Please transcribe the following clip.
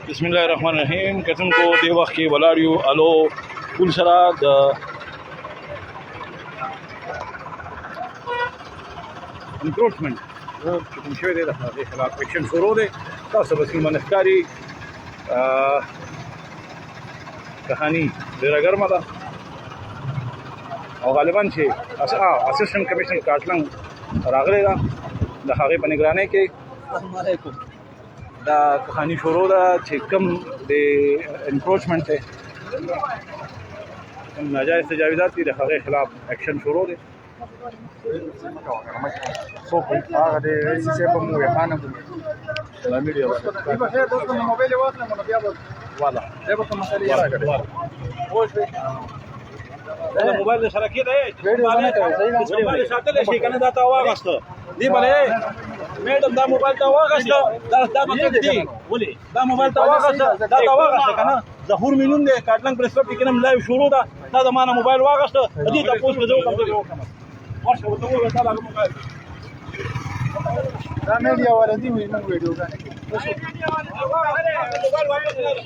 बिस्मिल्लाहिर्रहमानिर्रहीम कतुनको दे वक्त کې ولاړ یو الو پول سره د انکروچمنټ چې کوم شوی دی د هغې خلاف ایکشن شروع دی. تاسو به سیمه ښکاري کهاني ډېره ګرمه ده او غالبا چې اسسټنټ کمیشنر کاټلنګ راغلی ده د هغې په نګرانۍ کې دا کهاني شروع ده چې کوم د انکروچمنټ دی کوم ناجایز تجاوزات دي د هغې خلاف ایکشن شروع دی. څوک هغه د رئیس صاحب مو یې خانه دا میډیا بخیر دوستو موبایل واخلم نو بیا به والا دا به کوم مسئله یې راغلی دا موبایل سره کې دی موبایل ساتل شي کنه دا تا واغسته دی بلې میډم دا موبایل تا واغسته دا مطلب دی ولې دا موبایل تا واغسته دا تا واغسته کنه ظهور مينون دی کاټلنګ پریس کلب کې نم لایو شروع ده دا د مانه موبایل واغسته دې تاسو په ځو کوم ورشه وته وې دا موبایل دا میډیا والے دی موږ ویډیو غواړو